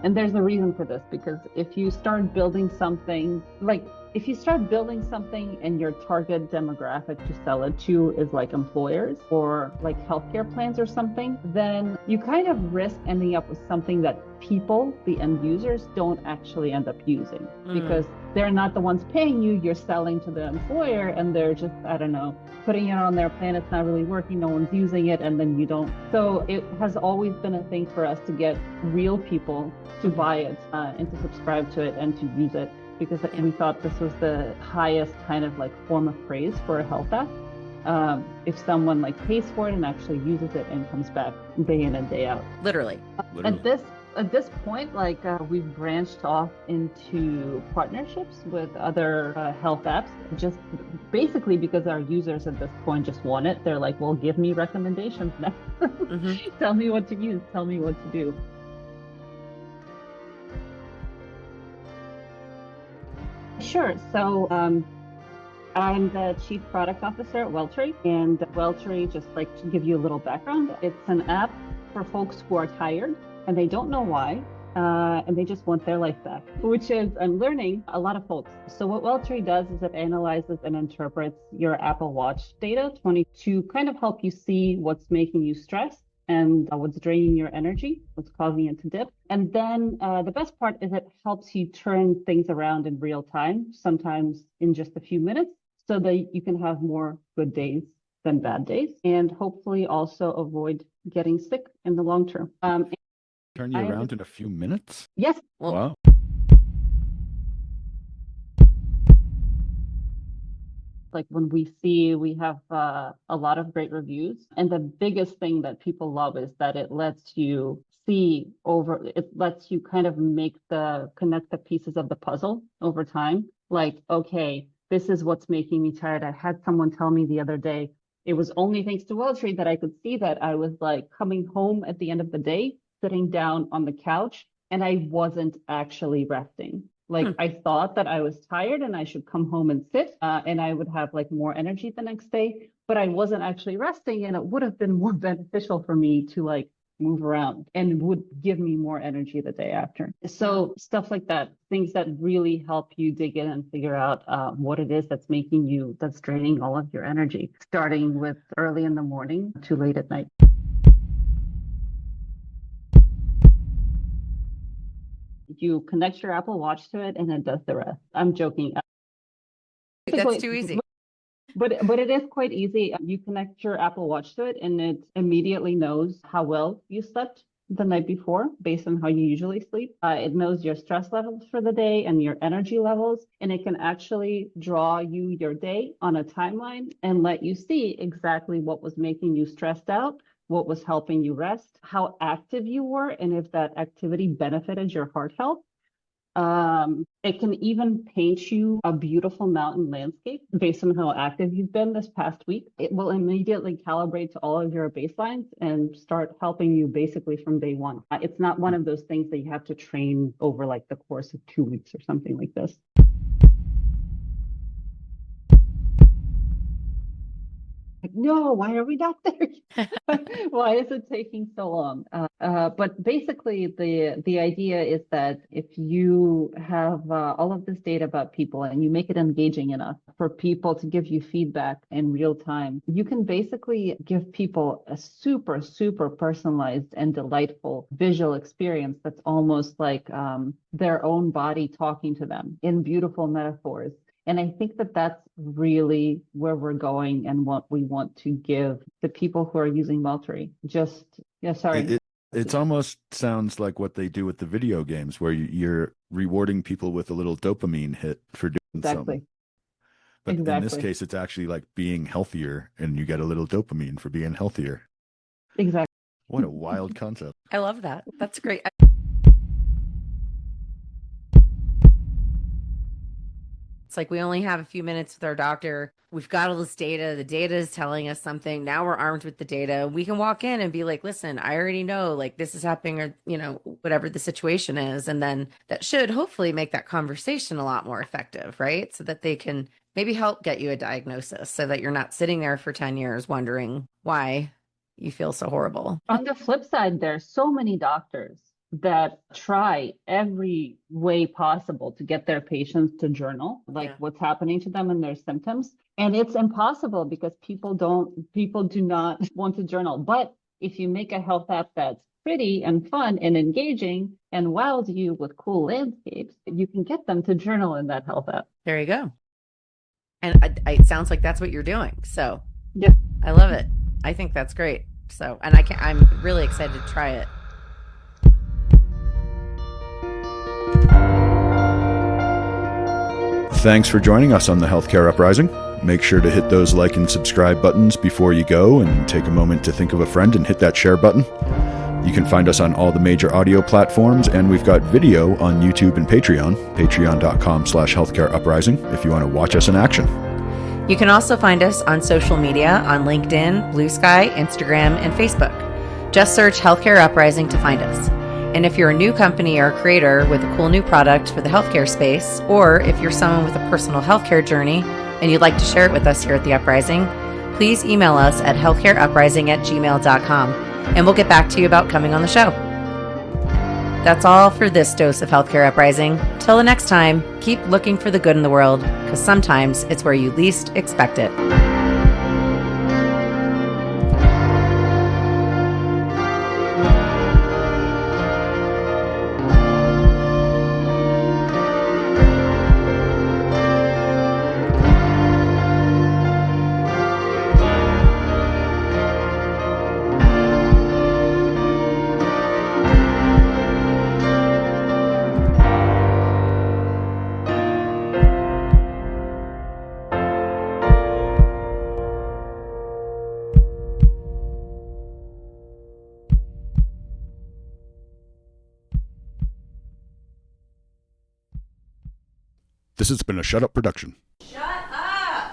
And there's a reason for this, because if you start building something, and your target demographic to sell it to is like employers or like healthcare plans or something, then you kind of risk ending up with something that people, the end users, don't actually end up using because they're not the ones paying you. You're selling to the employer and they're just, I don't know, putting it on their plan. It's not really working. No one's using it. And then you don't. So it has always been a thing for us to get real people to buy it and to subscribe to it and to use it, because we thought this was the highest kind of like form of praise for a health app. If someone like pays for it and actually uses it and comes back day in and day out. Literally. At this point, like we've branched off into partnerships with other health apps, just basically because our users at this point just want it. They're like, well, give me recommendations now. Tell me what to use. Tell me what to do. Sure. So I'm the Chief Product Officer at Welltory, and Welltory, just like to give you a little background, it's an app for folks who are tired and they don't know why, and they just want their life back, which is, I'm learning, a lot of folks. So what Welltory does is it analyzes and interprets your Apple Watch data to kind of help you see what's making you stressed and what's draining your energy, what's causing it to dip. And then the best part is it helps you turn things around in real time, sometimes in just a few minutes, so that you can have more good days than bad days, and hopefully also avoid getting sick in the long term. Turn you around in a few minutes? Yes. Wow. Like when we have a lot of great reviews, and the biggest thing that people love is that it lets you kind of connect the pieces of the puzzle over time. Like, okay, this is what's making me tired. I had someone tell me the other day, it was only thanks to Welltree that I could see that I was like coming home at the end of the day, sitting down on the couch, and I wasn't actually resting. Like I thought that I was tired and I should come home and sit, and I would have like more energy the next day, but I wasn't actually resting, and it would have been more beneficial for me to like move around and would give me more energy the day after. So stuff like that, things that really help you dig in and figure out what it is that's draining all of your energy, starting with early in the morning to late at night. You connect your Apple Watch to it and it does the rest. I'm joking. That's too easy. But it is quite easy. You connect your Apple Watch to it and it immediately knows how well you slept the night before based on how you usually sleep. It knows your stress levels for the day and your energy levels, and it can actually draw you your day on a timeline and let you see exactly what was making you stressed out, what was helping you rest, how active you were, and if that activity benefited your heart health. It can even paint you a beautiful mountain landscape based on how active you've been this past week. It will immediately calibrate to all of your baselines and start helping you basically from day one. It's not one of those things that you have to train over like the course of 2 weeks or something like this. Like, no, why are we not there? Why is it taking so long? But basically, the idea is that if you have all of this data about people and you make it engaging enough for people to give you feedback in real time, you can basically give people a super, super personalized and delightful visual experience that's almost like their own body talking to them in beautiful metaphors. And I think that that's really where we're going and what we want to give the people who are using Welltory. It almost sounds like what they do with the video games, where you're rewarding people with a little dopamine hit for doing something. But in this case, it's actually like being healthier, and you get a little dopamine for being healthier. Exactly. What a wild concept. I love that. That's great. It's like we only have a few minutes with our doctor. We've got all this data. The data is telling us something. Now we're armed with the data. We can walk in and be like, listen, I already know like this is happening, or, you know, whatever the situation is. And then that should hopefully make that conversation a lot more effective, right? So that they can maybe help get you a diagnosis so that you're not sitting there for 10 years wondering why you feel so horrible. On the flip side, there are so many doctors that try every way possible to get their patients to journal, like what's happening to them and their symptoms. And it's impossible because people do not want to journal. But if you make a health app that's pretty and fun and engaging and wows you with cool landscapes, you can get them to journal in that health app. There you go. And it sounds like that's what you're doing. So yeah, I love it. I think that's great. So, and I'm really excited to try it. Thanks for joining us on the Healthcare Uprising. Make sure to hit those like and subscribe buttons before you go, and take a moment to think of a friend and hit that share button. You can find us on all the major audio platforms, and we've got video on YouTube and Patreon, patreon.com/healthcareuprising, if you want to watch us in action. You can also find us on social media on LinkedIn, Blue Sky, Instagram, and Facebook. Just search Healthcare Uprising to find us. And if you're a new company or a creator with a cool new product for the healthcare space, or if you're someone with a personal healthcare journey and you'd like to share it with us here at The Uprising, please email us at healthcareuprising@gmail.com, and we'll get back to you about coming on the show. That's all for this dose of Healthcare Uprising. Till the next time, keep looking for the good in the world, because sometimes it's where you least expect it. This has been a Shut Up production. Shut up!